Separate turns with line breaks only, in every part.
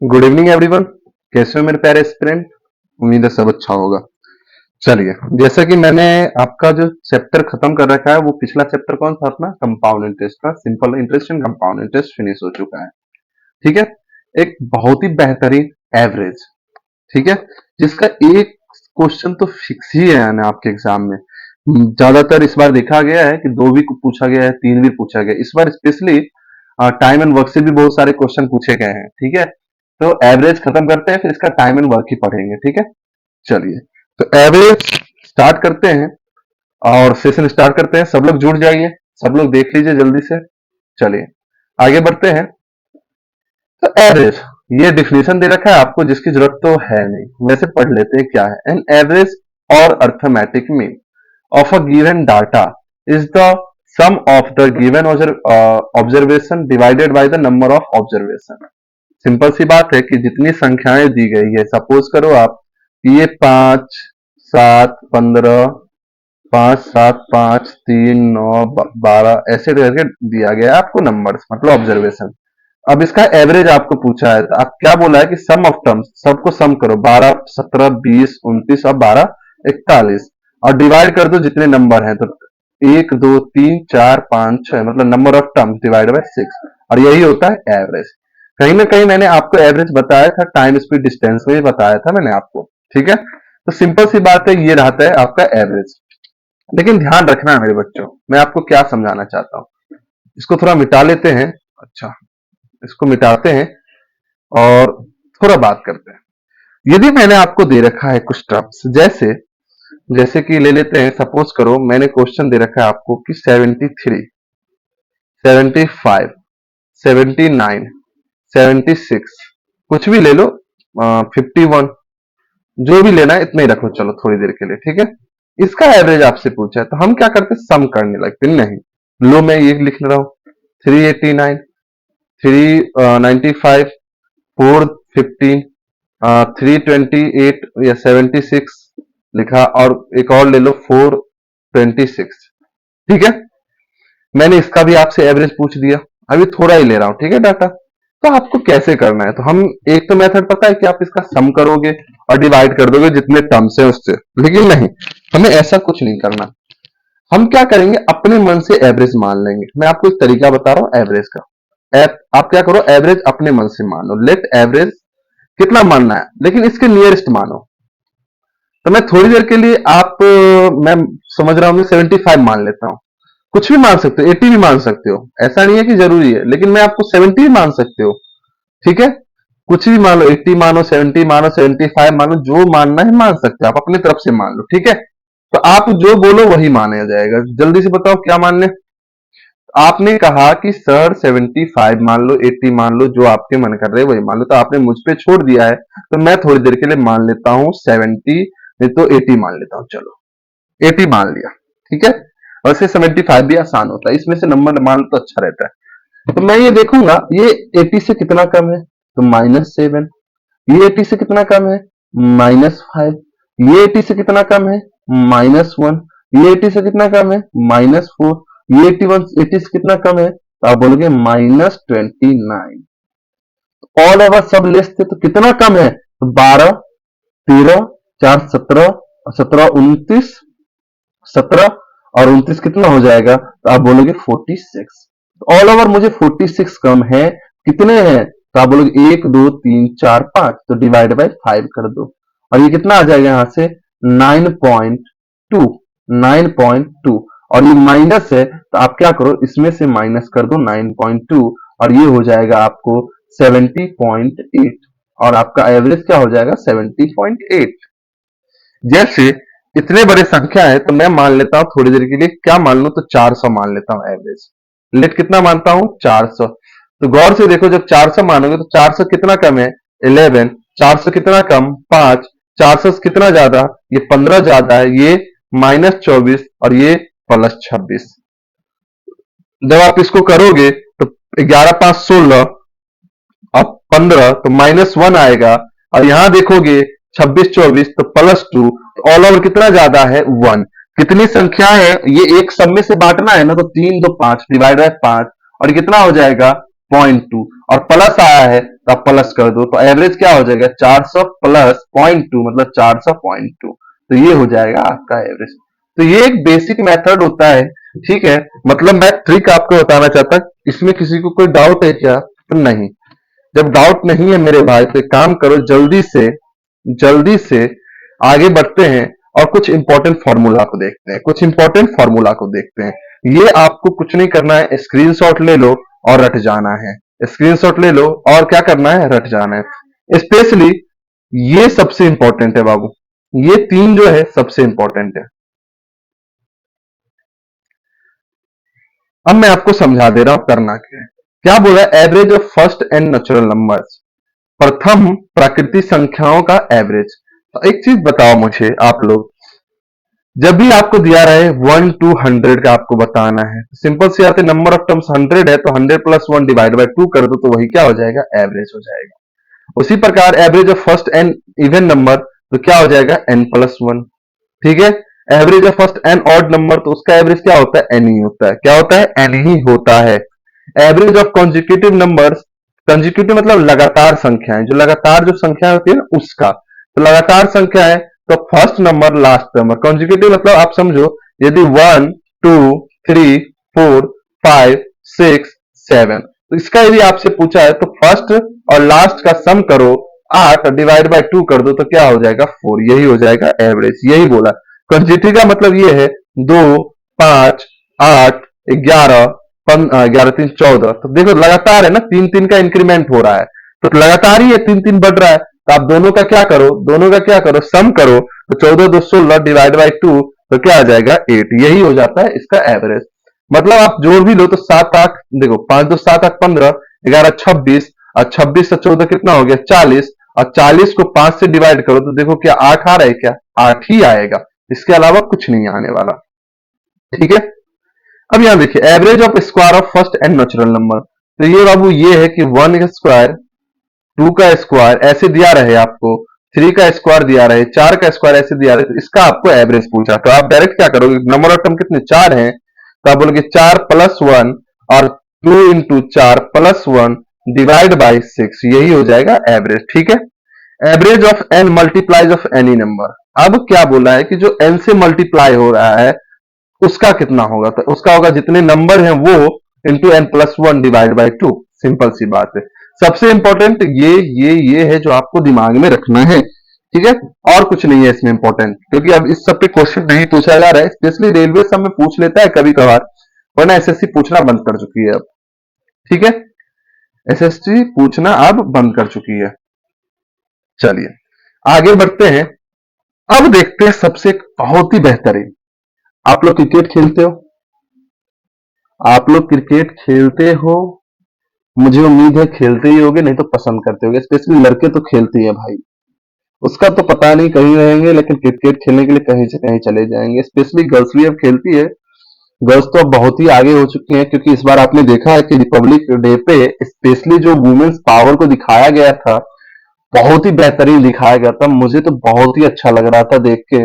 Good evening everyone. कैसे हो मेरे प्यारे एस्पिरेंट? उम्मीद है सब अच्छा होगा। चलिए, जैसा कि मैंने आपका जो चैप्टर खत्म कर रखा है, वो पिछला चैप्टर कौन था अपना? कंपाउंड इंटरेस्ट का। Simple interest and compound interest finish हो चुका है। ठीक है। एक बहुत ही बेहतरीन एवरेज, ठीक है, जिसका एक क्वेश्चन तो फिक्स ही है यानी आपके एग्जाम में। ज्यादातर इस बार देखा गया है कि दो भी पूछा गया है, तीन भी पूछा गया है। इस बार स्पेशली टाइम एंड वर्क से भी बहुत सारे क्वेश्चन पूछे गए हैं। ठीक है, तो एवरेज खत्म करते हैं, फिर इसका टाइम एंड वर्क ही पढ़ेंगे। ठीक है, चलिए, तो एवरेज स्टार्ट करते हैं और सेशन स्टार्ट करते हैं। सब लोग जुड़ जाइए, सब लोग देख लीजिए जल्दी से। चलिए आगे बढ़ते हैं। तो एवरेज, ये डिफिनेशन दे रखा है आपको, जिसकी जरूरत तो है नहीं। वैसे पढ़ लेते हैं क्या है। एन एवरेज और arithmetic mean of a given data is the sum of the given observation divided by the number of observation। Simple सी बात है कि जितनी संख्याएं दी गई है, सपोज करो आप ये 5 7 15 5 7 5 3 9 12 ऐसे करके दिया गया है आपको नंबर्स, मतलब ऑब्जर्वेशन। अब इसका एवरेज आपको पूछा है, तो आप क्या बोला है कि सम ऑफ टर्म्स, सबको सम करो, 12 17 20 29 और 12 41, और डिवाइड कर दो जितने नंबर हैं। तो 1 2 3 4 5 6, मतलब number of terms divide by 6, और यही होता है एवरेज। कहीं ना कहीं मैंने आपको एवरेज बताया था, टाइम स्पीड डिस्टेंस में भी बताया था मैंने आपको। ठीक है, तो सिंपल सी बात है, ये रहता है आपका एवरेज। लेकिन ध्यान रखना है मेरे बच्चों, मैं आपको क्या समझाना चाहता हूँ। इसको थोड़ा मिटा लेते हैं। अच्छा, इसको मिटाते हैं और थोड़ा बात करते हैं। यदि मैंने आपको दे रखा है कुछ टर्म्स, जैसे जैसे कि ले लेते हैं, सपोज करो मैंने क्वेश्चन दे रखा है आपको कि 73 75 79 76, कुछ भी ले लो, 51, जो भी लेना है इतना ही रखो, चलो थोड़ी देर के लिए। ठीक है, इसका एवरेज आपसे पूछा है, तो हम क्या करते, सम करने लगते। नहीं, लो मैं ये लिख रहा हूं, 389 395 415 328 या 76 लिखा, और एक और ले लो 426। ठीक है, मैंने इसका भी आपसे एवरेज पूछ दिया। अभी थोड़ा ही ले रहा हूं, ठीक है डाटा। तो आपको कैसे करना है, तो हम एक तो मेथड पता है कि आप इसका सम करोगे और डिवाइड कर दोगे जितने टर्म्स है उससे, लेकिन नहीं, हमें ऐसा कुछ नहीं करना। हम क्या करेंगे, अपने मन से एवरेज मान लेंगे। मैं आपको एक तरीका बता रहा हूं एवरेज का। आप क्या करो, एवरेज अपने मन से मान लो। लेट एवरेज कितना मानना है, लेकिन इसके नियरेस्ट मानो। तो मैं थोड़ी देर के लिए मैं समझ रहा हूँ 75 मान लेता हूँ। कुछ भी मान सकते हो, 80 भी मान सकते हो, ऐसा नहीं है कि जरूरी है, लेकिन मैं आपको 70 भी मान सकते हो। ठीक है, कुछ भी मान लो, 80 मानो, 70 मानो, 75 मानो, जो मानना है मान सकते हो, आप अपनी तरफ से मान लो। ठीक है, तो आप जो बोलो वही माना जाएगा। जल्दी से बताओ क्या मानने। आपने कहा कि सर 75 मान लो, 80 मान लो, जो आपके मन कर रहे हैं वही मान लो, तो आपने मुझ पे छोड़ दिया है, तो मैं थोड़ी देर के लिए मान लेता हूं 70, नहीं तो 80 मान लेता हूं। चलो 80 मान लिया। ठीक है, वैसे 75 भी आसान होता है, इसमें से नंबर मान लो तो अच्छा रहता है। तो मैं ये देखूंगा, ये 80 से कितना कम है, तो -7। ये 80 से कितना कम है, -5। ये 80 से कितना कम है, -1। ये 80 से कितना कम है, -4। ये 80 से कितना कम है, तो आप बोलोगे -29। ऑल ओवर सब लेस थे, तो कितना कम है, तो 12 13 4 17, 17 29, 17 और 29 कितना हो जाएगा, तो आप बोलोगे 46। ऑल ओवर मुझे 46 कम है, कितने हैं, तो आप बोलोगे 1 2 3 4 5, तो डिवाइड बाय 5 कर दो, और ये कितना आ जाएगा यहां से 9.2। 9.2, और ये माइनस है, तो आप क्या करो, इसमें से माइनस कर दो 9.2, और ये हो जाएगा आपको 70.8, और आपका एवरेज क्या हो जाएगा, 70.8। जैसे इतने बड़े संख्या है, तो मैं मान लेता हूं थोड़ी देर के लिए, क्या मान लो, तो 400 मान लेता हूं एवरेज। लेट कितना मानता हूं, 400। तो गौर से देखो, जब 400 मानोगे तो 400 कितना कम है, 11। 400 कितना कम, 5। 400 से कितना ज्यादा, ये 15 ज्यादा है, ये -24 और ये +26। जब आप इसको करोगे तो 11 5 16, अब 15 तो -1 आएगा, और यहां देखोगे 26 24 तो +2, ऑल ओवर कितना ज्यादा है, 1। कितनी संख्या है, ये एक सब में से बांटना है ना, तो 3 2 5 डिवाइड बाय 5, और कितना हो जाएगा 0.2 और प्लस आया है तो आप प्लस कर दो, तो एवरेज क्या हो जाएगा 400 प्लस 0.2 मतलब 400.2, तो ये हो जाएगा आपका एवरेज। तो ये एक बेसिक मेथड होता है, ठीक है। मतलब मैं ट्रिक आपको बताना चाहता, इसमें किसी को कोई डाउट है क्या? तो नहीं। जब डाउट नहीं है मेरे भाई तो एक काम करो, जल्दी से आगे बढ़ते हैं और कुछ इंपॉर्टेंट फॉर्मूला को देखते हैं, कुछ इंपॉर्टेंट फॉर्मूला को देखते हैं। ये आपको कुछ नहीं करना है, स्क्रीनशॉट ले लो और रट जाना है। स्क्रीनशॉट ले लो और क्या करना है, रट जाना है। स्पेशली ये सबसे इंपॉर्टेंट है बाबू, ये तीन जो है सबसे इंपॉर्टेंट है। अब मैं आपको समझा दे रहा हूं करना क्या है। क्या बोला, average of first and natural numbers, प्रथम प्राकृतिक संख्याओं का एवरेज। तो एक चीज बताओ मुझे आप लोग, जब भी आपको दिया रहे 1 to 100 का आपको बताना है, सिंपल सी बात है, नंबर ऑफ टर्म्स 100 है तो 100 प्लस 1 डिवाइड बाय 2 कर दो तो वही क्या हो जाएगा, एवरेज हो जाएगा। उसी प्रकार average of first n even number तो क्या हो जाएगा, n प्लस 1, ठीक है। Average of first n odd number तो उसका एवरेज क्या होता है, n ही होता है। क्या होता है, n ही होता है। Average of consecutive numbers, consecutive मतलब लगातार संख्याएं, जो लगातार जो संख्या होती है ना उसका, तो लगातार संख्या है तो first number last number. Consecutive मतलब आप समझो, यदि 1 2 3 4 5 6 7, तो इसका यदि आपसे पूछा है तो फर्स्ट और लास्ट का सम करो, 8 डिवाइड बाय 2 कर दो तो क्या हो जाएगा, 4, यही हो जाएगा एवरेज, यही बोला। कंजिक्यूटिव का मतलब ये है 2 5 8 11 11 3 14, तो देखो लगातार है ना, 3 3 का इंक्रीमेंट हो रहा है, तो लगातार ही है, 3 3 बढ़ रहा है। तो आप दोनों का क्या करो, सम करो, तो 14 2 16 डिवाइड बाई 2 तो क्या आ जाएगा 8, यही हो जाता है इसका एवरेज। मतलब आप जोड़ भी लो तो 7 8, देखो 5 2 7 8 15, 11 26, और 26 से 14 कितना हो गया 40, और 40 को 5 से डिवाइड करो तो देखो क्या 8 आ रहा है, क्या 8 ही आएगा, इसके अलावा कुछ नहीं आने वाला, ठीक है। अब यहां देखिए, average of square of first and natural number, तो ये बाबू ये है कि 1 का स्क्वायर, 2 का स्क्वायर ऐसे दिया रहे आपको, 3 का स्क्वायर दिया रहे, 4 का स्क्वायर ऐसे दिया रहे, तो इसका आपको एवरेज पूछा, तो आप डायरेक्ट क्या करोगे, नंबर ऑफ टर्म कितने 4 हैं, तो आप बोलोगे 4 प्लस 1 और 2 इंटू 4 प्लस 1 डिवाइड बाई 6, यही हो जाएगा एवरेज, ठीक है। Average of n multiplies of any number, अब क्या बोला है कि जो एन से मल्टीप्लाई हो रहा है उसका कितना होगा, तो उसका होगा जितने नंबर हैं वो into n plus 1 divide by 2, simple सी बात है। सबसे इंपॉर्टेंट ये है जो आपको दिमाग में रखना है, ठीक है, और कुछ नहीं है इसमें इंपॉर्टेंट, क्योंकि अब इस सब पे क्वेश्चन नहीं पूछा जा रहा है, स्पेशली रेलवे सब में पूछ लेता है कभी कभार, वरना एसएससी पूछना बंद कर चुकी है अब, ठीक है, एसएससी पूछना अब बंद कर चुकी है। चलिए आगे बढ़ते हैं, अब देखते हैं सबसे बहुत ही बेहतरीन, आप लोग क्रिकेट खेलते हो, आप लोग क्रिकेट खेलते हो, मुझे उम्मीद है खेलते ही होगे, नहीं तो पसंद करते होगे, स्पेशली लड़के तो खेलते ही है भाई, उसका तो पता नहीं कहीं रहेंगे लेकिन क्रिकेट खेलने के लिए कहीं से कहीं चले जाएंगे। स्पेशली गर्ल्स भी अब खेलती है, गर्ल्स तो अब बहुत ही आगे हो चुकी हैं, क्योंकि इस बार आपने देखा है कि रिपब्लिक डे पे स्पेशली जो वुमेन्स पावर को दिखाया गया था, बहुत ही बेहतरीन दिखाया गया था, मुझे तो बहुत ही अच्छा लग रहा था देख के।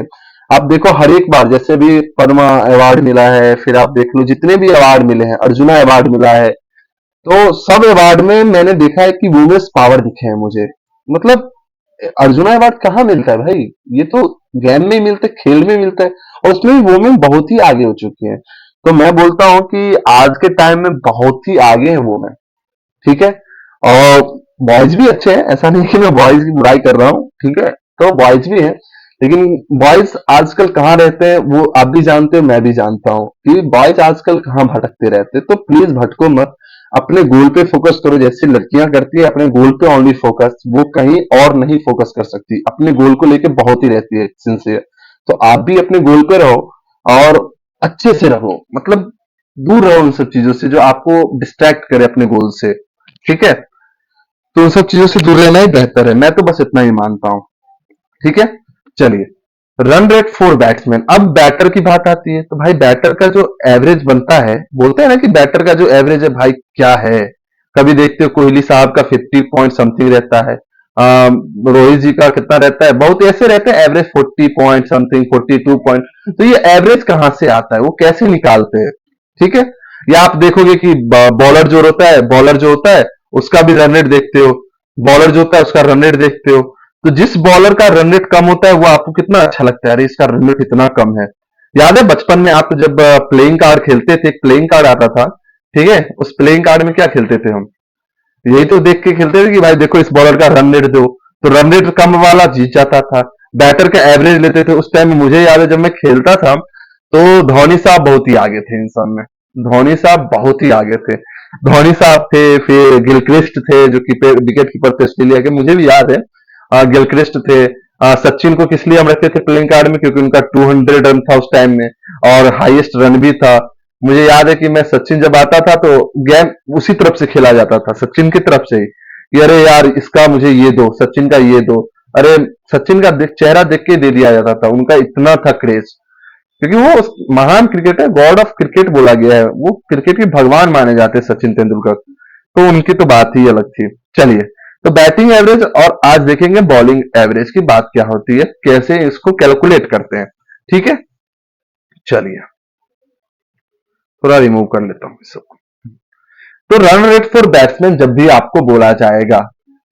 आप देखो हर एक बार जैसे भी पद्मा अवार्ड मिला है, फिर आप देख लो जितने भी अवार्ड मिले हैं, अर्जुना अवार्ड मिला है, तो सब अवार्ड में मैंने देखा है कि वुमेन्स पावर दिखे हैं मुझे। मतलब अर्जुना अवार्ड कहाँ मिलता है भाई, ये तो गेम में ही मिलता है, खेल में मिलता है, और उसमें भी वुमेन बहुत ही आगे हो चुकी है। तो मैं बोलता हूं कि आज के टाइम में बहुत ही आगे है वुमेन, ठीक है। और बॉयज भी अच्छे हैं, ऐसा नहीं कि मैं बॉयज की बुराई कर रहा हूँ, ठीक है, तो बॉयज भी हैं, लेकिन बॉयज आजकल कहाँ रहते हैं वो आप भी जानते हो, मैं भी जानता हूँ कि बॉयज आजकल कहाँ भटकते रहते हैं। तो प्लीज भटको मत, अपने गोल पे फोकस करो, जैसे लड़कियां करती है अपने गोल पे ओनली फोकस, वो कहीं और नहीं फोकस कर सकती, अपने गोल को लेके बहुत ही रहती है सिंसियर। तो आप भी अपने गोल पे रहो और अच्छे से रहो, मतलब दूर रहो उन सब चीजों से जो आपको डिस्ट्रैक्ट करे अपने गोल से, ठीक है। तो उन सब चीजों से दूर रहना ही बेहतर है, मैं तो बस इतना ही मानता हूं, ठीक है। चलिए, रन रेट फॉर बैट्समैन, अब बैटर की बात आती है, तो भाई बैटर का जो एवरेज बनता है, बोलते हैं ना कि बैटर का जो एवरेज है भाई क्या है, कभी देखते हो कोहली साहब का 50 पॉइंट समथिंग रहता है, रोहित जी का कितना रहता है, बहुत ऐसे रहते हैं एवरेज 40 पॉइंट समथिंग, 42 पॉइंट, तो ये एवरेज कहां से आता है, वो कैसे निकालते हैं, ठीक है। या आप देखोगे कि बॉलर जो होता है उसका भी रन रेट देखते हो, बॉलर जो होता है उसका रन रेट देखते हो। तो जिस बॉलर का रन रेट कम होता है वो आपको कितना अच्छा लगता है, अरे इसका रन रेट इतना कम है। याद है बचपन में आप जब प्लेइंग कार्ड खेलते थे, एक प्लेइंग कार्ड आता था, ठीक है, उस प्लेइंग कार्ड में क्या खेलते थे हम, यही तो देख के खेलते थे कि भाई देखो इस बॉलर का रन रेट दो, तो रन रेट कम वाला जीत जाता था। बैटर का एवरेज लेते थे उस टाइम में, मुझे याद है जब मैं खेलता था तो धोनी साहब बहुत ही आगे थे इन सब में, धोनी साहब बहुत ही आगे थे। धोनी साहब थे, फिर गिलक्रिस्ट थे जो कीपर विकेट कीपर थे ऑस्ट्रेलिया के, मुझे भी याद है। गिलक्रिस्ट थे। सचिन को किस लिए हम रखते थे प्लेइंग कार्ड में, क्योंकि उनका 200 रन था उस टाइम में और हाईएस्ट रन भी था। मुझे याद है कि मैं सचिन जब आता था तो गेम उसी तरफ से खेला जाता था, सचिन की तरफ से ही, कि अरे यार इसका मुझे ये दो, सचिन का ये दो। अरे सचिन का चेहरा देख के दे दिया जाता था, उनका इतना था क्रेज, क्योंकि वो महान क्रिकेटर, गॉड ऑफ क्रिकेट बोला गया है, वो क्रिकेट के भगवान माने जाते हैं सचिन तेंदुलकर, तो उनकी तो बात ही अलग थी। चलिए, तो बैटिंग एवरेज और आज देखेंगे बॉलिंग एवरेज की बात क्या होती है, कैसे इसको कैलकुलेट करते हैं। ठीक है, चलिए थोड़ा रिमूव कर लेता हूं इसको। तो रन रेट फॉर बैट्समैन जब भी आपको बोला जाएगा,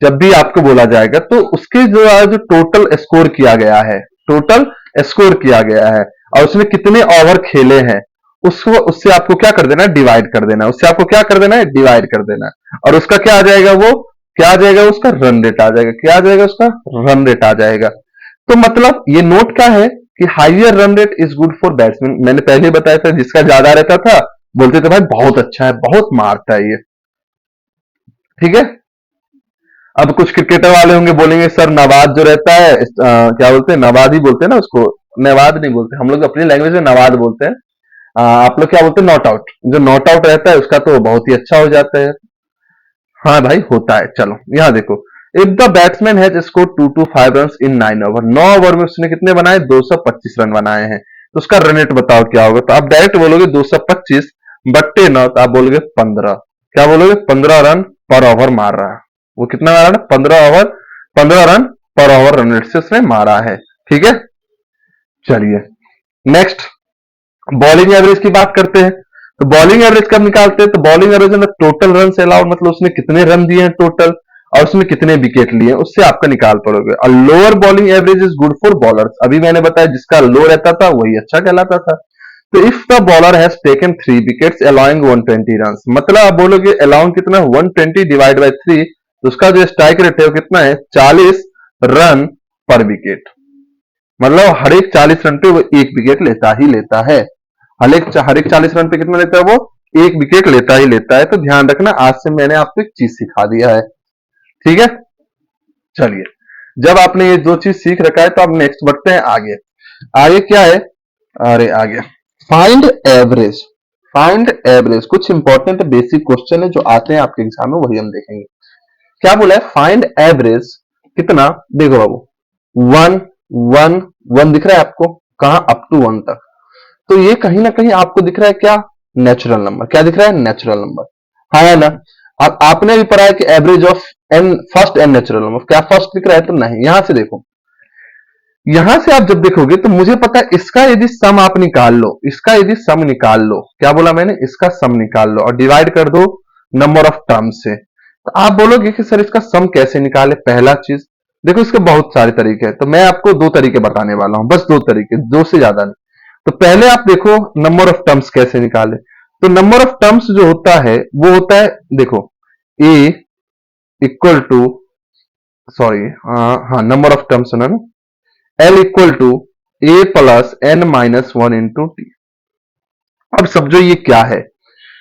जब भी आपको बोला जाएगा तो उसके जो टोटल स्कोर किया गया है, टोटल स्कोर किया गया है और उसमें कितने ओवर खेले हैं, उसको उससे आपको क्या कर देना है, डिवाइड कर देना है, उससे आपको क्या कर देना है, डिवाइड कर देना है। और उसका क्या आ जाएगा, वो क्या आ जाएगा, उसका रन रेट आ जाएगा, क्या आ जाएगा, उसका रन रेट आ जाएगा। तो मतलब ये नोट क्या है कि higher run rate is good for batsman, मैंने पहले ही बताया था, जिसका ज्यादा रहता था बोलते थे भाई बहुत अच्छा है, बहुत मारता है ये। ठीक है, अब कुछ क्रिकेटर वाले होंगे बोलेंगे सर नवाज जो रहता है क्या बोलते हैं, नवाज ही बोलते हैं ना उसको, नवाज नहीं बोलते हम लोग, अपनी लैंग्वेज में नवाज बोलते हैं। आप लोग क्या बोलते हैं, नॉट आउट, जो नॉट आउट रहता है उसका तो बहुत ही अच्छा हो जाता है। हाँ भाई होता है। चलो यहाँ देखो, if the batsman has score 2 to 5 run in 9 over, 9 over में उसने कितने बनाए, 225 रन बनाए हैं, तो उसका रन रेट बताओ क्या होगा। तो आप डायरेक्ट बोलोगे 225 बट्टे 9, तो आप बोलोगे 15, क्या बोलोगे, 15 रन पर ओवर मार रहा है। वो कितना मारा है, 15 ओवर, 15 रन पर ओवर रन रेट से उसने मारा है। ठीक है, चलिए नेक्स्ट बॉलिंग एवरेज की बात करते हैं। तो बॉलिंग एवरेज कब निकालते हैं, तो बॉलिंग एवरेज में टोटल रन से अलाउड, मतलब उसने कितने रन दिए हैं टोटल और उसमें कितने विकेट लिए हैं, उससे आपका निकाल पड़ोगे। और lower bowling average is good for bowlers, अभी मैंने बताया जिसका लो रहता था वही अच्छा कहलाता था। तो if the bowler has taken 3 wickets allowing 120 run, मतलब आप बोलोगे अलाउंग कितना, 120 डिवाइड बाई 3, तो उसका जो स्ट्राइक रेट है वो कितना है, 40 रन पर विकेट, मतलब हर एक 40 रन पे वो एक विकेट लेता ही लेता है। हर एक 40 रन पे कितना लेता है वो, एक विकेट लेता ही लेता है। तो ध्यान रखना, आज से मैंने आपको एक चीज सिखा दिया है। ठीक है, चलिए जब आपने ये दो चीज सीख रखा है तो अब नेक्स्ट बढ़ते हैं आगे। आगे क्या है, अरे आगे फाइंड एवरेज, फाइंड एवरेज कुछ इंपॉर्टेंट बेसिक क्वेश्चन है जो आते हैं आपके एग्जाम में, वही हम देखेंगे। क्या बोला है, फाइंड एवरेज कितना, देखो बाबू, वन वन वन दिख रहा है आपको, कहां, अप टू 1 तक। तो ये कहीं ना कहीं आपको दिख रहा है क्या, नेचुरल नंबर, क्या दिख रहा है, नेचुरल नंबर, हाँ है ना। अब आपने भी पढ़ा है कि average of n, first n natural number, क्या फर्स्ट दिख रहा है, तो नहीं। यहां से देखो, यहां से आप जब देखोगे तो मुझे पता है इसका यदि सम आप निकाल लो, इसका यदि सम निकाल लो, क्या बोला मैंने, इसका सम निकाल लो और डिवाइड कर दो नंबर ऑफ टर्म्स से, तो आप बोलोगे कि सर इसका सम कैसे निकाले। पहला चीज देखो, इसके बहुत सारे तरीके हैं, तो मैं आपको दो तरीके बताने वाला हूं, बस दो तरीके, दो से ज्यादा नहीं। तो पहले आप देखो नंबर ऑफ टर्म्स कैसे निकाले। तो नंबर ऑफ टर्म्स जो होता है वो होता है, देखो ए इक्वल टू, सॉरी हाँ नंबर ऑफ टर्म्स है ना, l equal to a plus n minus 1 into t. अब समझो ये क्या है,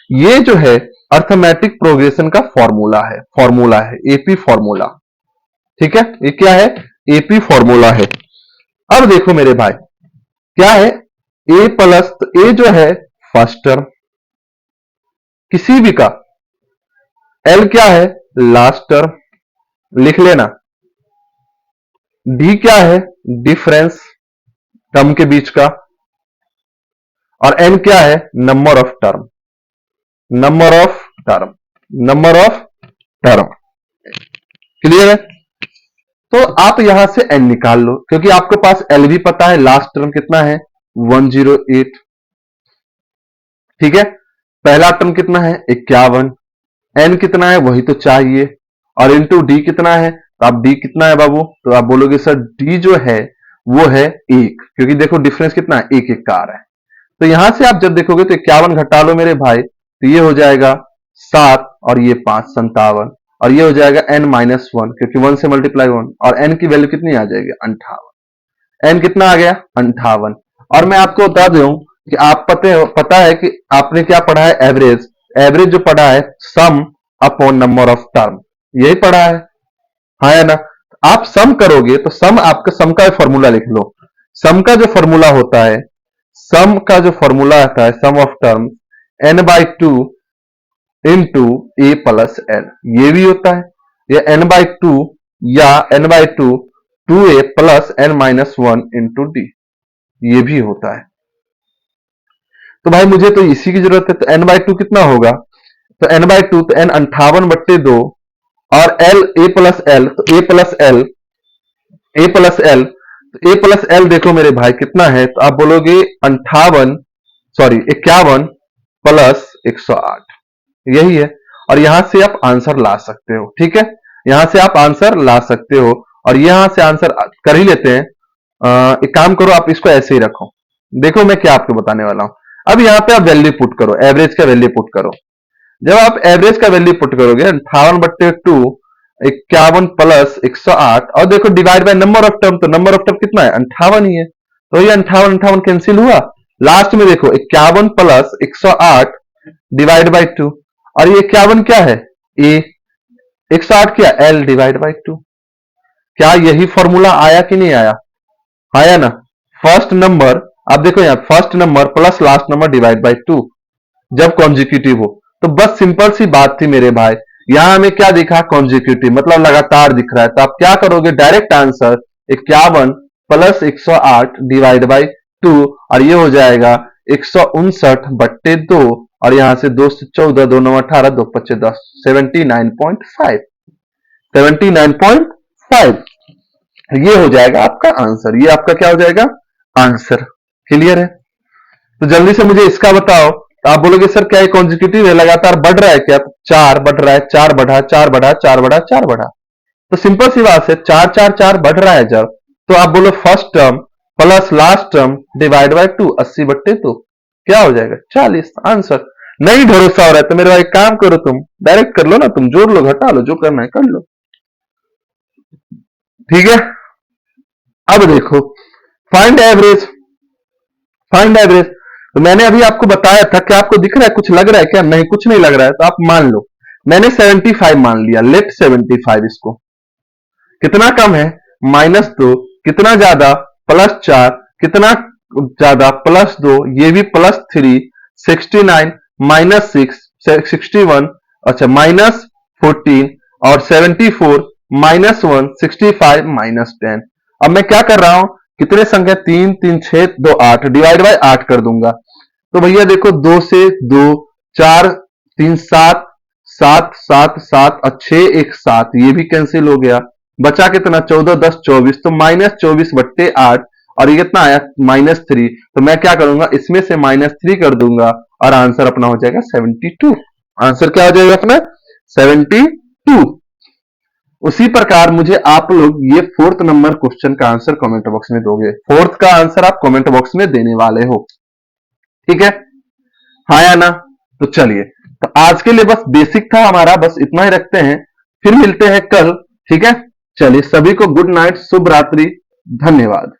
ये जो है अर्थमेटिक प्रोग्रेशन का फॉर्मूला है, फॉर्मूला है एपी फॉर्मूला। ठीक है, ये क्या है, एपी फॉर्मूला है। अब देखो मेरे भाई, क्या है, ए प्लस, तो ए जो है फर्स्ट टर्म किसी भी का, एल क्या है, लास्ट टर्म लिख लेना, डी क्या है, डिफरेंस टर्म के बीच का, और एन क्या है, number of term, number of term, number of term. Clear है, तो आप यहां से एन निकाल लो, क्योंकि आपके पास एल भी पता है, लास्ट टर्म कितना है, 108। ठीक है, पहला टर्म कितना है 51, n कितना है वही तो चाहिए, और इंटू डी कितना है, तो आप डी कितना है बाबू, तो आप बोलोगे सर डी जो है वो है 1, क्योंकि देखो डिफरेंस कितना है 1 1 का आ रहा है। तो यहां से आप जब देखोगे तो 51 घटा लो मेरे भाई, तो ये हो जाएगा 7 और ये 5 57, और ये हो जाएगा n माइनस 1, क्योंकि 1 से मल्टीप्लाई 1, और n की वैल्यू कितनी आ जाएगी 58, n कितना आ गया 58। और मैं आपको बता दूं कि आप पता है कि आपने क्या पढ़ा है, एवरेज, एवरेज जो पढ़ा है सम अपॉन नंबर ऑफ टर्म, यही पढ़ा है, हाँ या ना। आप सम करोगे तो सम, आपका सम का फॉर्मूला लिख लो, सम का जो फॉर्मूला होता है, सम का जो फॉर्मूला आता है sum of term n/2 into a plus l, ये भी होता है, या n/2 या n/2 2a plus n minus 1 into d, ये भी होता है। तो भाई मुझे तो इसी की जरूरत है, तो n/2 कितना होगा, तो n/2 तो n 58/2, और l a प्लस एल, तो a plus L, a plus L, तो a प्लस एल देखो मेरे भाई कितना है, तो आप बोलोगे 51 प्लस 108, यही है। और यहां से आप आंसर ला सकते हो, ठीक है, यहां से आप आंसर ला सकते हो, और यहां से आंसर कर ही लेते हैं। एक काम करो, आप इसको ऐसे ही रखो, देखो मैं क्या आपको बताने वाला हूं। अब यहां पे आप वैल्यू पुट करो, एवरेज का वैल्यू पुट करो। जब आप एवरेज का वैल्यू पुट करोगे 58/2, 51 प्लस 108, और देखो divide by number of term, तो नंबर ऑफ टर्म कितना है 58 ही है, तो ये 58 कैंसिल हुआ। लास्ट में देखो 51 प्लस 108 डिवाइड बाई 2, और ये 51 क्या है ए, 108 क्या एल डिवाइड बाई 2। क्या यही फॉर्मूला आया कि नहीं आया, आया ना। फर्स्ट नंबर, आप देखो यहाँ first number plus last number divide by 2 जब कॉन्जिक्यूटिव हो, तो बस सिंपल सी बात थी मेरे भाई। यहां हमें क्या दिखा कॉन्जिक्यूटिव, मतलब लगातार दिख रहा है, तो आप क्या करोगे direct answer 51 plus 108 divide by 2, और ये हो जाएगा 159/2, और यहां से 2 से 14, 2 9 18, 2 5 10, 79.5, 79.5, ये हो जाएगा आपका आंसर, ये आपका क्या हो जाएगा आंसर। क्लियर है, तो जल्दी से मुझे इसका बताओ। तो आप बोलोगे सर क्या ये कॉन्जिक्यूटिव है, लगातार बढ़ रहा है क्या, 4 बढ़ रहा है, 4 बढ़ा, 4 बढ़ा, 4 बढ़ा, 4 बढ़ा, तो सिंपल सी बात है 4 4 4 बढ़ रहा है जब, तो आप बोलो first term plus last term divide by 2, 80/2, क्या हो जाएगा 40, आंसर। नहीं भरोसा हो रहा है तो मेरे भाई काम करो, तुम डायरेक्ट कर लो ना, तुम जोड़ लो घटा लो, जो करना है कर लो, ठीक है। अब देखो फाइंड एवरेज, फाइंड एवरेज, तो मैंने अभी आपको बताया था कि आपको दिख रहा है, कुछ लग रहा है क्या, नहीं कुछ नहीं लग रहा है, तो आप मान लो मैंने 75 मान लिया, लेट 75, इसको कितना कम है -2, कितना ज्यादा +4, कितना ज्यादा +2, ये भी +3, 69 -6, 61, अच्छा -14, और 74 -1, 65 -10। अब मैं क्या कर रहा हूं, कितने संख्या 3 3 6 2 8 डिवाइड बाय 8 कर दूंगा, तो भैया देखो 2 से 2, 4 3 7, 7 7 7 और 6 1 7, ये भी कैंसिल हो गया, बचा कितना 14 10 24, तो -24/8, और ये कितना आया -3, तो मैं क्या करूंगा इसमें से -3 कर दूंगा, और आंसर अपना हो जाएगा 72। आंसर क्या हो जाएगा अपना 72। उसी प्रकार मुझे आप लोग ये 4th नंबर क्वेश्चन का आंसर कमेंट बॉक्स में दोगे, 4th का आंसर आप कमेंट बॉक्स में देने वाले हो, ठीक है, हाँ या ना। तो चलिए, तो आज के लिए बस बेसिक था हमारा, बस इतना ही रखते हैं, फिर मिलते हैं कल, ठीक है। चलिए सभी को गुड नाइट, शुभ रात्रि, धन्यवाद।